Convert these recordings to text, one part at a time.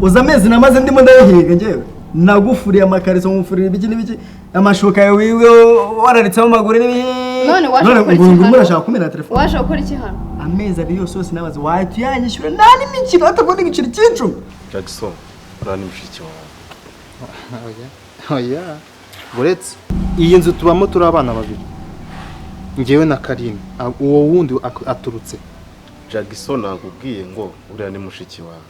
uza amezi namaze ndimo ndayihiga ngewe nagufuriye amakariso ngufurira ibiki n'ibiki amashuka yawe wiwe wararitseho amaguru n'ibiki none washaka kumena telefone washaka gukora iki hano amezi ari yose namaze wayanyishyura nta n'imikino atabona igiciro cy'icumi Jackson urani mushiki wawe oya buretse iyi nzu tubamo turi abana babiri ngewe na Karine uwo wundi aturutse Jackson nakubwiye ngo uriya ni mushiki wawe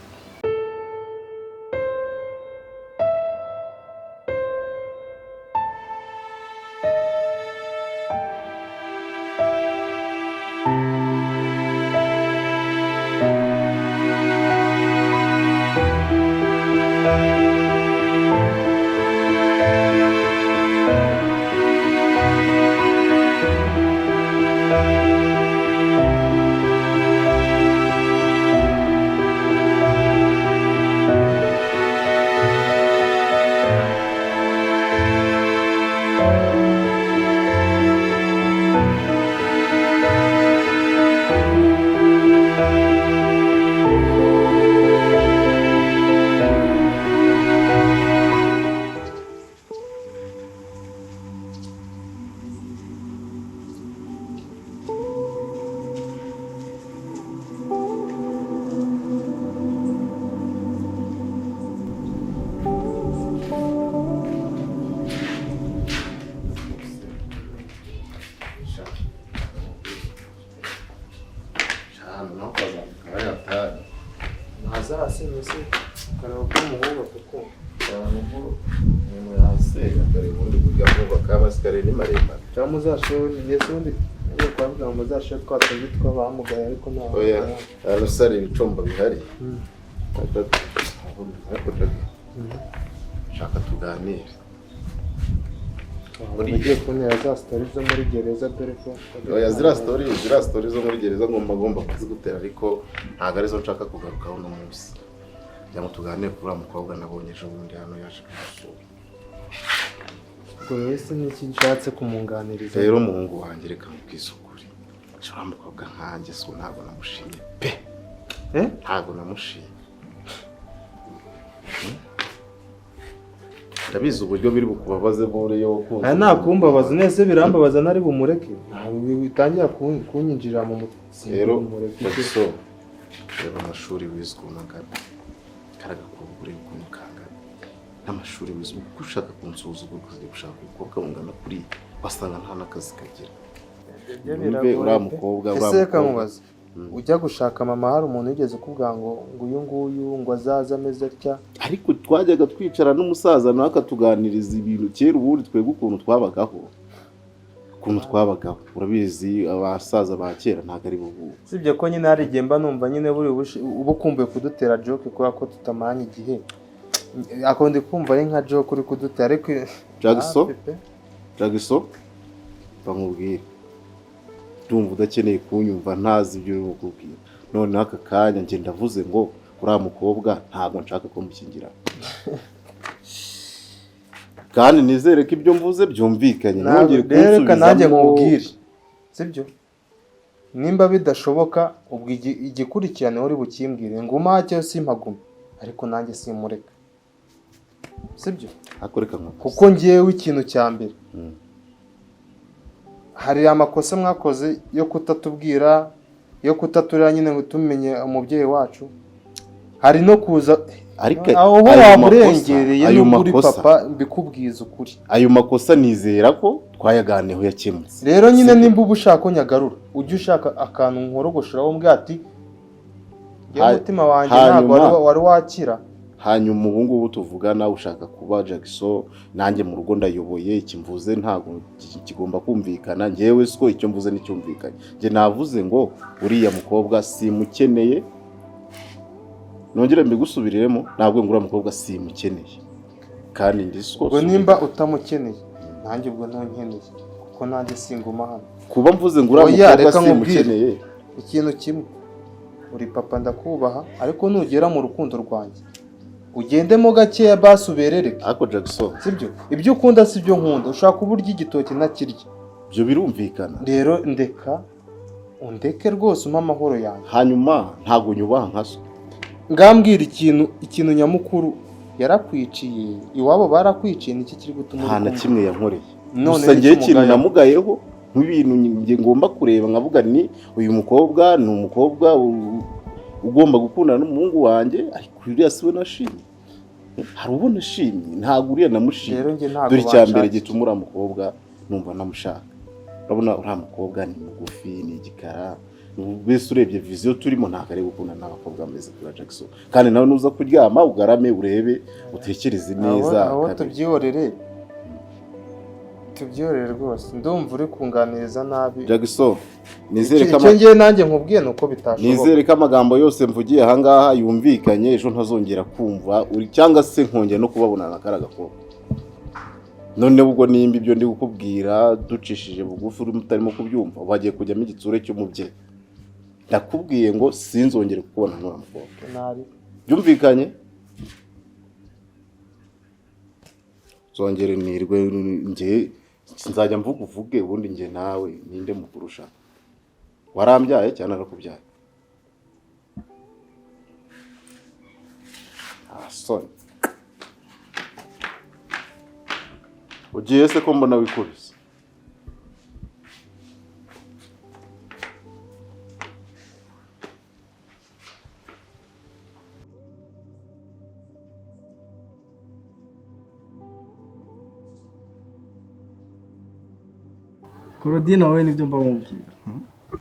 oya arasari ibicomba bihari shaka tuganire ugiye kunera za story zo muri gereza dore ko oya zira story zo muri gereza ngomba kuzigutera ariko ntago arizo nshaka kugarukaho no munsi cyangwa tuganire kuri amukobwa nabonye ejo bundi hano yaje gusura ubwo wese n'iki nshatse kumunganiriza rero umuhungu wanjye reka mukisukuri shora mukobwa nkanjye so ntago namushimye pe ntago namushimye ndabizi uburyo biri bukubabaze bore yo kunze nta kumbabaza nese birambabaza nari bumureke bitangira kunyinjira mu mutwe rero so reba amashuri wizgunaga karagakubure kunukanga n'amashuri wizwe gushaka kunsuzugura gushaka umukobwa ungana kuri basanga nta nakazi kagira ura mukobwa ese kamubaza ujya gushaka mama hari umuntu yigeze kubwa ngo uyu nguyu ngo azaza ameze atya ariko twajyaga twicara n'umusaza nawe akatuganiriza ibintu kera ubundi twebwe ukuntu twabagaho urabizi abasaza ba kera ntago ari bubu sibye ko nyine hari igihe mba numva nyine buri ubukumbuye kudutera joke kubera ko tutamanye igihe akonde kumva ari nka joke uri kudutera ariko Jackson bamubwire ndumva udakeneye kunyumva ntazi ibyo uri kukubwira none aka kanya nje ndavuze ngo uriya mukobwa ntago nshaka ko mushyingira kandi nizere ko ibyo mvuze byumvikanye ntongere kunsubiza reka nanjye nkubwire sibyo nimba bidashoboka ubwo igikurikirane uri bukimbwire ngo umake simpagume ariko nanjye simureka sibyo akoreka kuko ngiyewe ikintu cya mbere hari amakosa mwakoze yo kutatubwira yo kutaturira nyine ngo tumenye umubyeyi wacu hari no kuza aho wamurengereye n'uri papa bikubwiza ukuri ayo makosa nizera ko twayaganiyeho yakemutse rero nyine nimba ubushaka ko nyagarura ujye ushaka akantu nkorogoshiraho mbwa ati umutima wanjye ntabwo wari wakira hanyuma ubu ngubu tuvugana ushaka kuba Jackson nanjye mu rugo ndayoboye ikimvuze ntago kigomba kumvikana ngewe siko icyo mvuze n'icyumvikanye nge navuze ngo uriya mukobwa simukeneye nongera mbigusubiriremo ntabwo ngura mukobwa simukeneye kandi ndisiko ubwo nimba utamukeneye nanjye ubwo ntonkeneye kuko nanjye singuma hano kuba mvuze ngura mukobwa simukeneye ikintu kimwe uri papa ndakubaha ariko nugera mu rukundo rwanjye ugendemo gakeya basuberereke ako Jackson sibyo ibyo ukunda sibyo nkunda ushaka uburyo igitoki nakirya byo birumvikana rero ndeka undeke rwose umpa amahoro yanjye hanyuma ntago nyubaha nkaso ngambwira ikintu nyamukuru yarakwiciye iwabo barakwiciye niki kiri gutuma nta na kimwe yankoreye gusa ngiye ikintu namugayeho nk'ibintu ngiye ngomba kureba nkavuga ni uyu mukobwa ni umukobwa ugomba gukundana n'umuhungu wanjye ariko uriya siwe nashimye hari ubona ashimye ntabwo uriya namushimye dore icyambere gituma uriya mukobwa numva namushaka urabona uriya mukobwa ni mugufi ni igikara bese urebye viziyo turimo ntabwo ari gukundana n'abakobwa bameze kuri Jackson kandi nawe nuza kuryama ugarame urebe utekereze neza aho tubyiyorere rwose ndumva uri kunganiriza nabi Jackson nizere ko ngiye nanjye nkubwiye nuko bitashoboka nizere ko amagambo yose mvugiye aha ngaha yumvikanye ejo ntazongera kumva uri cyangwa se nkongera no kubabona nakaraga ko none ubwo nimba ibyo ndi gukubwira ducishije bugufi uri mutarimo kubyumva bagiye kujyamo igitsure cy'umubyeyi ndakubwiye ngo sinzongere kukubona n'uwo mukobwa nabi byumvikanye zongere nirwe nge sinzajya mvuga uvuge ubundi nge nawe ninde mukurusha warambyaye cyane arakubyaye asoni ugiye se ko mbona wikubise Claudine nawe nibyo mba mubwira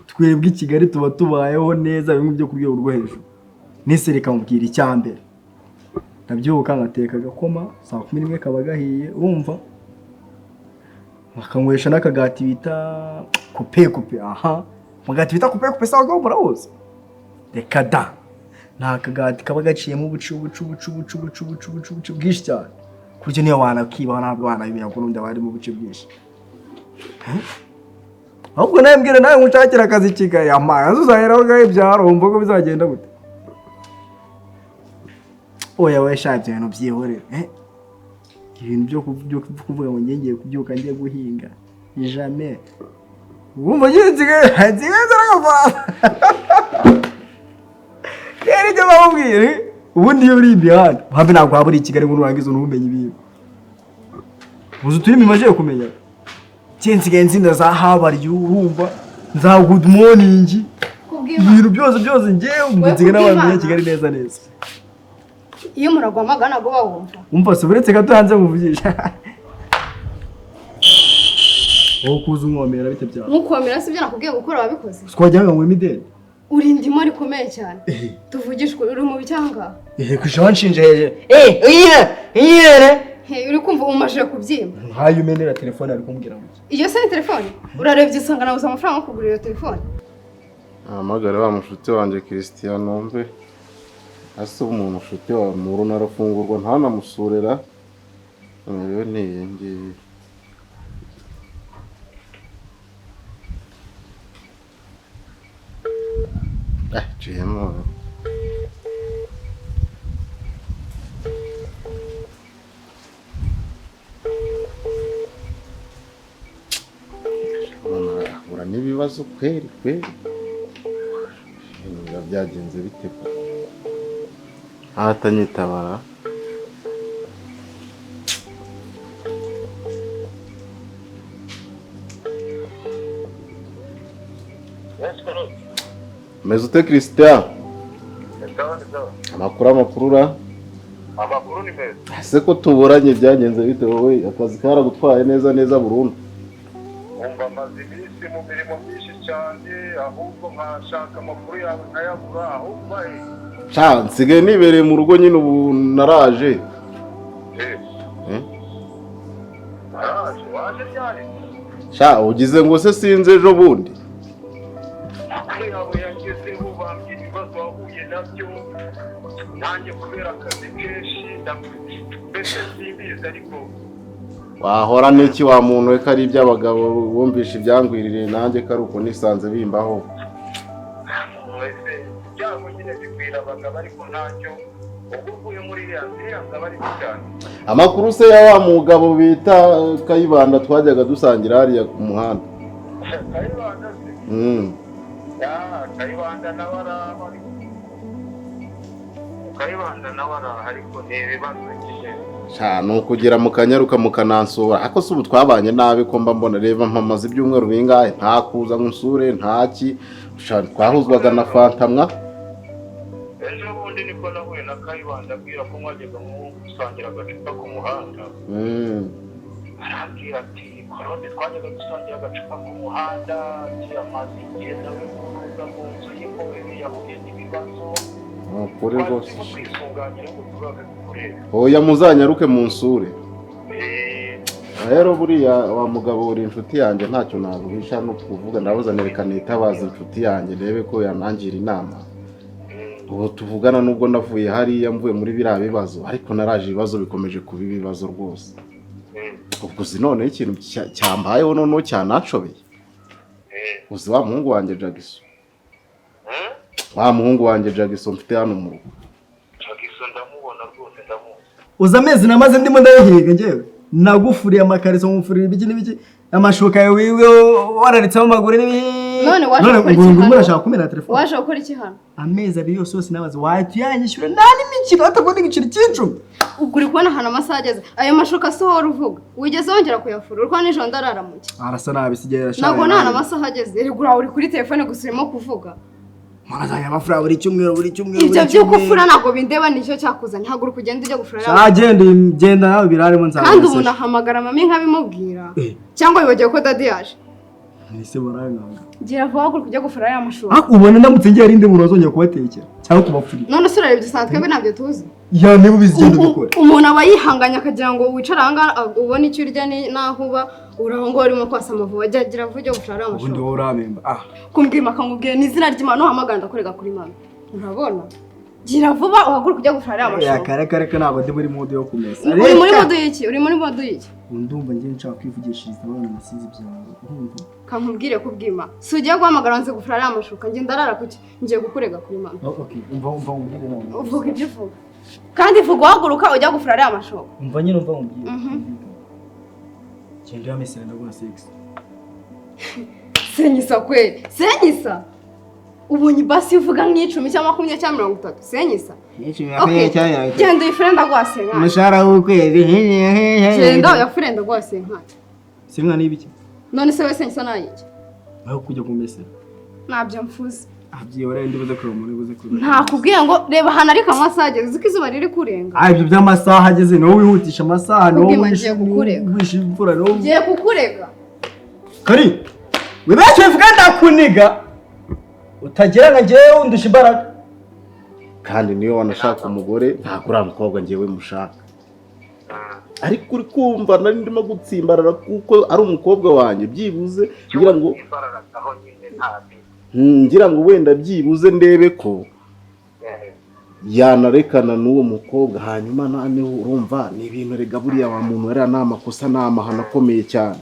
twebwe i Kigali tuba tubayeho neza bimwe byo ku rwego rwo hejuru nese reka mubwira icyambere ndabyuka ngateka agakoma saa 11 kaba gahiye urumva bakanywesha n'akagati bita kupe aha mugati bita kupe sawa go murawoza reka da nta kagati kaba gaciyemo ubucu bwinshi cyane kuryo niyo wanakiba ntabwo wanabimenya ko n'undi bari mu bucu bwinshi ahubwo nambwira nawe ngushakira akazi Kigali amazi uzaheraho gahe byaro umva ko bizagenda gute oya we shabye ibintu byihorera ibintu byo kuvuga ngo ngiye kubyuka ngiye guhinga jamais wumva ngiye zaragafara yari cyo bamubwire ubundi iyo uri imihanda habe ntabwo haburi i Kigali ngo nurangiza unumenye ibintu uzi turi mimaje kumenya Cyensigaye nzinda za habari urumva za good morning ibintu byose ngewe nzinga n'abantu ya Kigali neza iyo muragwamagana go bawumva umva se buretse gato hanze muvugisha wowe kuza umwomera bite byawe mukomera sibyo nakubwiye gukora wabikoze twajyaga ngo imideli uri ndimo ari komeye cyane tuvugishwe uri mu bicyanga kushaho nshinje iyere uri kumva umumajije kubyimba nkayo umenera telefone ari kumbwira ngo iyo se telefone urarebye usanga nabuze amafaranga yo kugura iyo telefone amagara wa mushuti wanje Christian nombe ase umuntu ushuti wa muru narafungurwa ntanamusurera rero niyenge jemo ura n'ibibazo kweri biba byagenze bite ahatanyitabara meze ute Christian amakuru ni meza ese ko tuburanye byagenze bite wowe akazi karagutwaye neza burundu umva maze iminsi mu mirimo myinshi cyane ahubwo nkashaka amakuru yawe nkayabura ahubwo nsigaye nibereye mu rugo nyine ubu naraje waje ryari ugize ngo se sinze ejo bundi yawe yagezeho bambwira ibibazo wahuye nabyo nanjye kubera akazi kenshi mbese simbizi ariko wahora n'iki wa muntu we ko ari iby'abagabo bumvisha ibyangwirire nanjye ko ari uko nisanze bimbaho ibyago nyine bigwira abagabo ariko ntacyo ubwo uvuye muri iriya nzira ngaba ari cyane amakuru se ya wa mugabo bita Kayibanda twajyaga dusangira hariya ku muhanda Kayibanda se Kayibanda nawe araba Kayibanda nawe arahari ko n'ibibazo nyine cyane ukugira mu kanyaruka mu kanansura ariko se ubu twabanye nabi ko mba mbona reba mpamaze ibyumweru bingahe nta kuza nk'usure ntaki twahuzwaga na fantamwa ejo bundi niko nahuye na Kayibanda abwira ko mwageze gusangira agacupa ku muhanda arambwira ati korode twajyaga gusangira agacupa ku muhanda ati amazi igenda we kuza mu nzu y'impuhwe yahuye n'ibibazo ukuri rwose kwisunganyira ngo tuzabe kureba oya muzanyaruke mu nsure rero buriya wa mugabo uri inshuti yanjye ntacyo naguhisha no kuvuga ndabuza nerekana itabaza inshuti yanjye rebe ko yanangira inama ubu tuvugana nubwo navuye hariya mvuye muri biriya bibazo ariko naraje ibibazo bikomeje kuba ibibazo rwose ubwo uzi noneho ikintu cyambayeho noneho cyanacobeye uzi wa muhungu wanjye Jagiso wa muhungu wanjye Jagiso mfite hano mu rugo Jagiso ndamubona rwose ndamuzi uza amezi namaze ndimo ndayihiga njyewe nagufuriye amakariso ngufurira ibiki n'ibiki amashuka yawe wiwe wararitseho amaguru n'ibiki none waje gukora iki hano murashaka kumena telefone waje gukora iki hano amezi abiri yose nabaze wayanyishyura nta n'imikino atagomba igiciro cy'icumi uguri kubona hano amasaha ageze ayo mashuka so wari uvuga wigeze wongera kuyafura uriko nijoro ndararamuke arasa nabi sigera shaka ntabwo nta amasaha ageze rigura uri kuri telefone gusa urimo kuvuga Mwanazanya amafura buri cyumweru ibyo by'ukufura ntabwo bindeba nicyo cyakuzanye haguru kugenda ujya gufura genda nawe birarimo nzaba kandi umuntu ahamagara mami nkabimubwira cyangwa wibagiwe ko dadi yaje nise baranganga gira vuba haguru kujya gufura ya mashuri ubona ndamutse ngiye rindi muntu azongera kubatekera cyangwa kubafurira none se urareba dusanzwe twebwe ntabyo tuzi ya niba bizigenda bikora umuntu aba yihanganya akagira ngo wicare aha ubone icyo urya n'aho uba uraho ngo urimo kwasa amavuba gira vuba ujya gufura ya mashuri ubundi wowe urabemba kumbwira akamubwira n'izina ry'Imana uhamagara ndakorega kuri mama urabona gira vuba uhaguruka ujya gufura ya mashuri kare ntabwo ndi muri mode yo kumesa uri muri mode y'iki uri muri mode y'iki ndumva ngiye nshaka kwivugishiriza abana nasize byawe urumva kankubwire kubwima si ugiye guhamagara nze gufura ya mashuka ngiye ndarara kuki ngiye gukurega kuri mama okay umva umbwire none uvuga ibyo uvuga kandi vuga uhaguruka ujya gufura ya mashuka umva nyine umva umbwire Chende ya mesera ndabona sex. Senyisa kweli. Senyisa. Ubonye basi uvuga nk'icumi cyangwa 20 cyangwa 30. Senyisa. N'icumi ya cyangwa. Genda uyifrenda gwase nka. Mushara w'ukwezi. Genda uyafrenda gwase nka. Simwa nibiki? None se we senyisa nayiki? Aho kujya kumesera. Nabyo mfuze. Abyiyora ndibuze ko umuntu ubuze ko. Nta kubwiye ngo reba hana ariko amasaha ageze uko izuba riri kurenga. Ibyo by'amasaha ageze no wihutisha amasaha no wishe imvura no. Ngiye kukurega. Kari. Wibeshe vuga ndakuniga. Utagera nka ngewe undusha imbaraga. Kandi niyo wanashaka umugore ntabwo uri umukobwa ngewe mushaka. Ariko uri kumva nari ndimo gutsimbarara kuko ari umukobwa wanjye byibuze ngira ngo ngira ngo wenda byibuze ndebe ko yanarekana n'uwo mukobwa hanyuma naneho urumva ni ibintu rega buriya wa muntu yari n'amakosa n'amahano akomeye cyane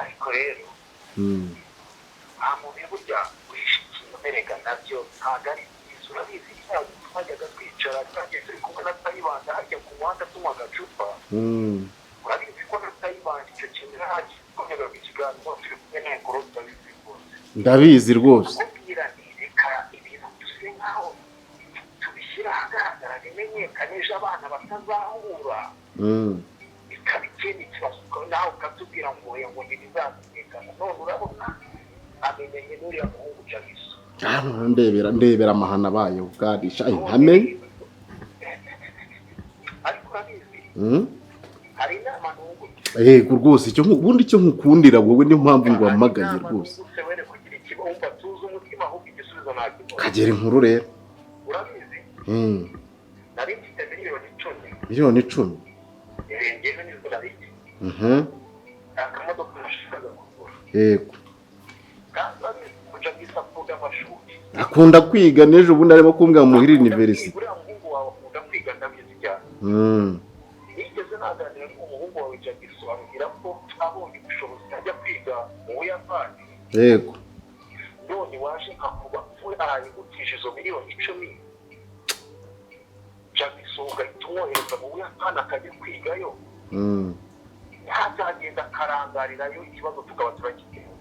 ariko rero nta muntu burya wishikiye merega nabyo ntabwo ari byiza urabizi cyangwa twajyaga twicara twagiye turi kumwe na Kayibanda hajya ku muhanda tunywa agacupa urabizi ko na Kayibanda icyo kintu ntakikomeza ku kiganiro turi kumwe n'ekoro tutabizi rwose ndabizi rwose kubwira reka ibintu duse nkaho tubishyira ahagaragara bimenyekanije abana batazahura bikaba ikindi kibazo nawe ukatubwira ngo ngo ntibizamenyekana none urabona amenyanye n'uriya muhungu Jagiso ndebera amahana abaye ubwarisha ntamenye ariko urabizi hari inama n'ubu yego rwose icyo ubundi icyo nkukundira wowe niyo mpamvu ngo wamagaye rwose kagera inkuru rero urabizi nari mfite miliyoni 10 ngewe nizo nabiki akamodoka nashakaga kugura yego kandi urabizi Jagiso akunda amashuri akunda kwiga n'ejo ubundi arimo kumbwira muhira university uriya muhungu wawe akunda kwiga ndabizi cyane nigeze naganira n'umuhungu wawe Jagiso ambwira ko abonye ubushobozi ajya kwiga mu Buyapani yego none waje akuba arayigutije izo miliyoni 10 Jagiso ugahita umwohereza mu Buyapani akajya kwigayo ntazagenda akarangarirayo ikibazo tukaba turakigenda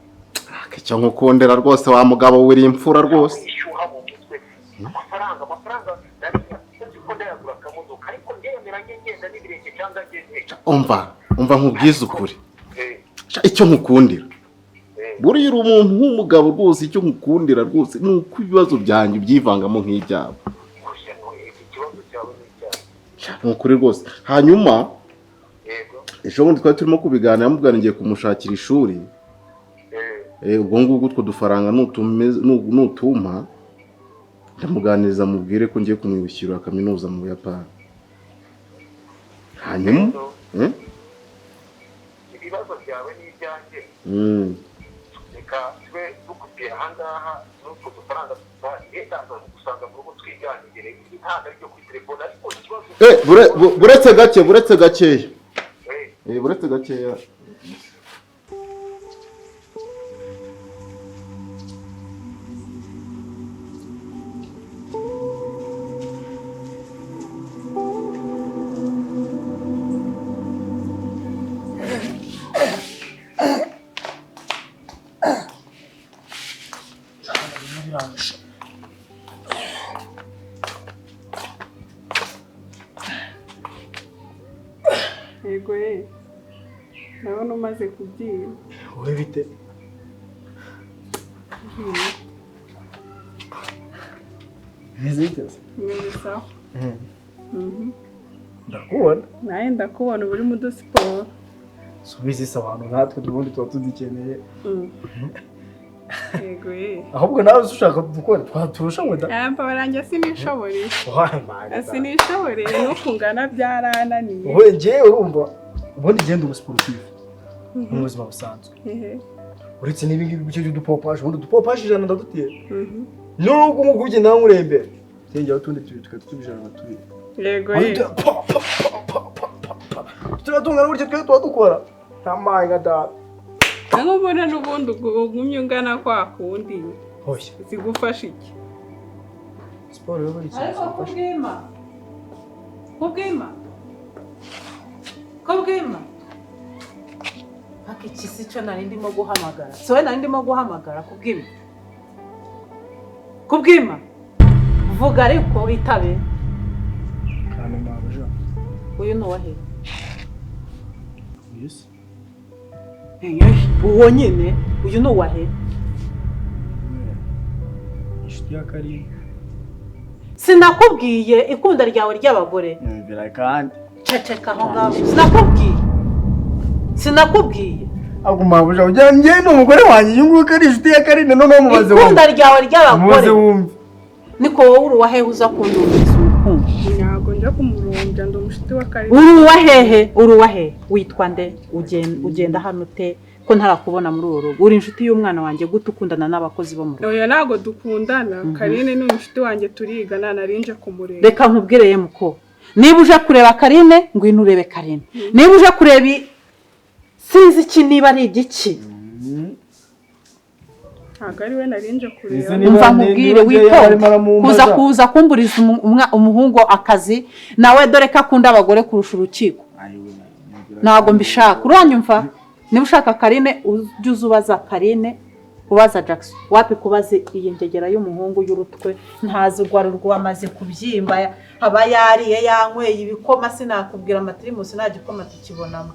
icyo nkukundira rwose wa mugabo wiri imfura rwose ishyuha mu mutwe amafaranga umva nkubwiza ukuri icyo nkukundira buriya uri umuntu w'umugabo rwose icyo nkukundira rwose ni uko ibibazo byanjye byivangamo nk'ibyabo nkukuri rwose hanyuma ejo bundi twari turimo kubiganira mubwira ngiye kumushakira ishuri ubwo ngubwo utwo dufaranga nutumpa ndamuganiriza mubwire ko ngiye kumwishyurira kaminuza mu Buyapani hanyuma ibibazo byawe n'ibyanjye reka twe dukubwira ahangaha n'utwo dufaranga tuzatangaza gusanga mu rugo twiganirire ntabwo aribyo kuri telefone ariko ikibazo buretse gakeya buretse gakeya Yego ndabona umaze kubyina. Wowe bite? Niziteze. Neza. Ndakubona. Naye ndakubona uri mu dusiporo. Subiza abantu natwe tubundi tuba tuzikeneye. Yego ahubwo nawe ushaka dukora twaturushanwe da. Baranjye sinishoboreye. Sinishoboreye no kungana byarananiye. Wowe ngiye urumva ubundi genda umusportif. Mu buzima busanzwe. Uretse n'ibingibi bice by'udupopage ubundi udupopage ijana ndadutera. N'ubwo umuguje nawe urembere. Sengera utundi tukatubijana turi. Yego turatunga n'uburyo twe dukora. Tamanga da. Nako mbona n'ubundi ugumye ungana kwa kundi. Hoya. Zigufasha iki? Sport yo bari cyane. Ariko kubwima. Iki si cyo nari ndimo guhamagara. Sowe nari ndimo guhamagara kubwima. Vuga ariko itabe. Kane mabuja. Uyu no wahe? Yes. Uwo nyine uyu no wahe? Inshuti ya Karine. Sinakubwiye ikunda ryawe ry'abagore. Nyumvira kandi. Ceceka aho ngaho. Sinakubwiye. Mabuja ujyanye n'umugore wanjye yunguka ari inshuti ya Karine none mubaze wumva. Ikunda ryawe ry'abagore. Mubaze wumva. Niko wowe uri wahe uza kundumbiza urukundo? Nyago nje kumuronga ndo mushiti wa Karine. Uri wahe witwa nde ugenda hano te ko ntarakubona muri uru rugo uri inshuti y'umwana wanjye gute ukundana n'abakozi bo mu rugo? Oya nago dukundana Karine ni inshuti wanjye turigana narinje kumureba. Reka nkubwireye muko niba uje kureba Karine ngwino urebe Karine niba uje kureba sinzi iki niba ari igiki Agari we narinje kureba. Umva nkubwire wito kuza kumburiza umuhungu akazi nawe dore ko akunda abagore kurusha urukiko. Nago mbishaka uranyumva niba ushaka Karine ujye ubaza Karine ubaza Jackson wapi kubaze iyi ngegera y'umuhungu y'urutwe ntazi urwarurwo amaze kubyimba aba yariye yanyweye ibikoma sinakubwira amatirimusi nta gikoma tukibonamo.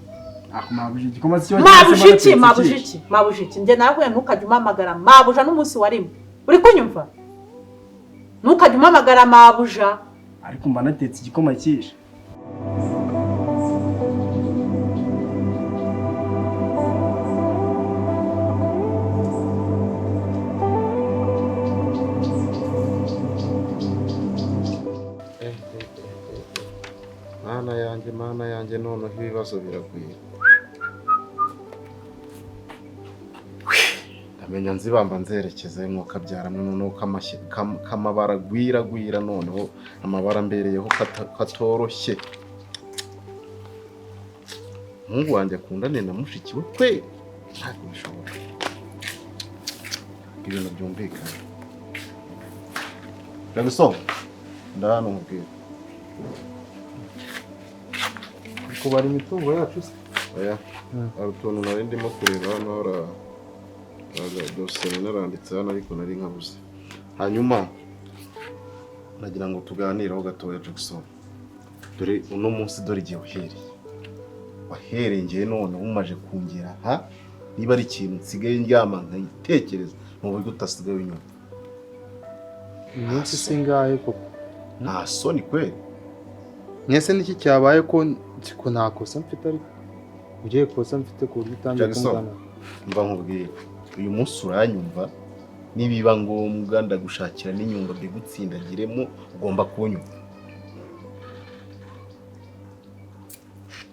Mabujiki nje nawe ntukajya umamagara mabuja n'umunsi warimo uri kunyumva ntukajya umamagara mabuja ariko mba natetse igikoma cyishe. Mana yanjye noneho ibibazo biragwira. Ndamenya nzibamba nzerekeze nk'uko abyaramwe noneho kamabara gwira noneho amabara mbereyeho katoroshye. Mungu wanjye akundane na mushiki we kwe ntabwo bishobora. Ibintu byumvikana. Ndabisoma. Ndahano nkubwira. Kubara imitungo yacu se. Oya. Arutuntu nari ndimo kureba hano dosiye naranditse hano ariko nari nkabuze. Hanyuma nagira ngo tuganireho gatoya Jackson. Dore uno munsi dore igihe uhereye. waherengeye none umaje kungera ha niba ari ikintu nsigaye ndyama nkayitekereza mu buryo utasigaye unyumva. Iminsi singahe koko? Nta soni kweli. Mwese niki cyabaye ko ntakosa mfite ariko ugiye kosa mfite ku buryo utangiye kumugana. Mva nkubwire uyu munsi uranyumva nibiba ngombwa ndagushakira n'inyungu mbigutsindagiremo ugomba kunyumva.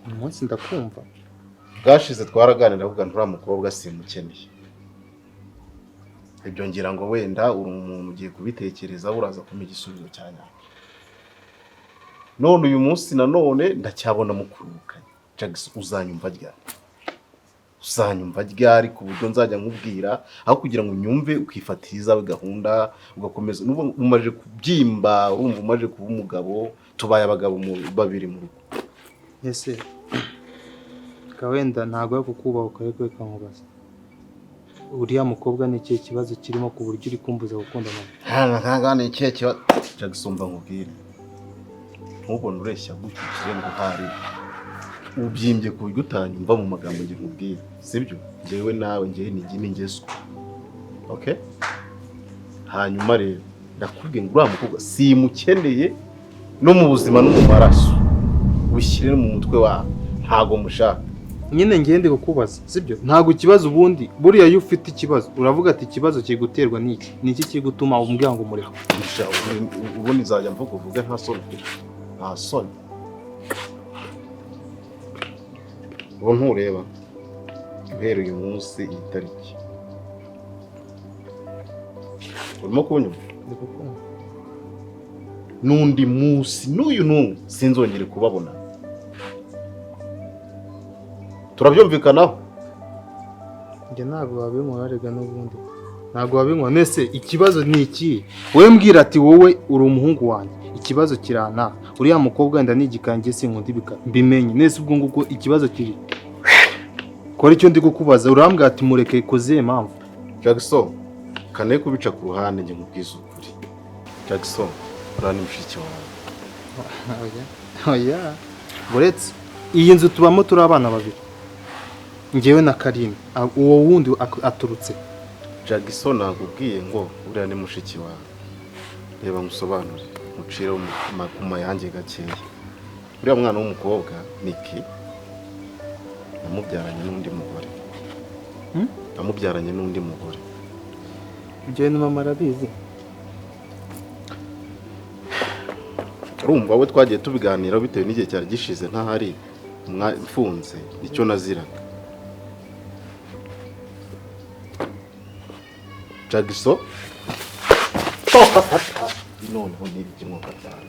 Umunsi ndakumva. Bwashize twaraganira avuga nturi umukobwa simukeneye. Ibyo ngira ngo wenda uri umuntu ugiye kubitekereza uraza kumpa igisubizo cyane. None uyu munsi nanone ndacyabona mukurukanye. Jags uzanyumva ryari? Uzanyumva ryari ku buryo nzajya nkubwira aho kugira ngo unyumve ukifatiriza gahunda ugakomeza umaje kubyimba urumva umaje kuba umugabo tubaye abagabo babiri mu rugo. Ese kawenda ntago yo kukubaho ukareka nkubaza. Uriya mukobwa ni ikihe kibazo kirimo ku buryo uri kumbuza gukunda mama? Ntago ni ikihe kibazo Jagsumva nkubwire. Ntubone ureshya gukikire ngo hari ubyimbye ku buryo utanyumva mu magambo ngiye nkubwire. Sibyo? Jewe nawe ngiye ningesko. Okay? Hanyuma rero ndakubwiye ngo uriya mukobwa simukeneye no mu buzima no mu maraso. Ushyire mu mutwe wawe ntago mushaka. Nyine ngende kukubaza sibyo ntago ikibazo ubundi buriya iyo ufite ikibazo uravuga ati ikibazo kiguterwa niki niki kigutuma umbwira ngo mureho ubundi nzajya mvuga uvuge nta soni ubu ntureba guhera uyu munsi iyi tariki urimo kunyumva n'undi munsi n'uyu n'umwe sinzongere kubabona. Turabyumvikanaho? Njye ntabwo wabinkwa arega n'ubundi. Ntabwo wabinkwa nese ikibazo ni iki? Wowe mbwira ati wowe uri umuhungu wanjye. Ikibazo kirana. Uriya mukobwa wenda nigikangiye sinkunda mbimenye. Nese ubwo nguko ikibazo kiri. Kora icyo ndi kukubaza urambwira ati mureke koze impamvu. Jackson kane kubica ku ruhande njye nkubwiza ukuri. Jackson urani mushiki wawe. Oya. Buretse iyi nzu tubamo turi abana babiri. Ngewe na Karine uwo wundi aturutse. Jackson nakubwiye ngo uriya ni mushiki wawe. Reba musobanure mucira mu yanjye gakeya. Uriya mwana w'umukobwa Niki namubyaranye n'undi mugore. Namubyaranye n'undi mugore. Ngewe na mama Arabizi. Urumva we twagiye tubiganira bitewe n'igihe cyari gishize ntahari mfunze icyo naziraga. Jagiso noneho n'ibyo mwuka cyane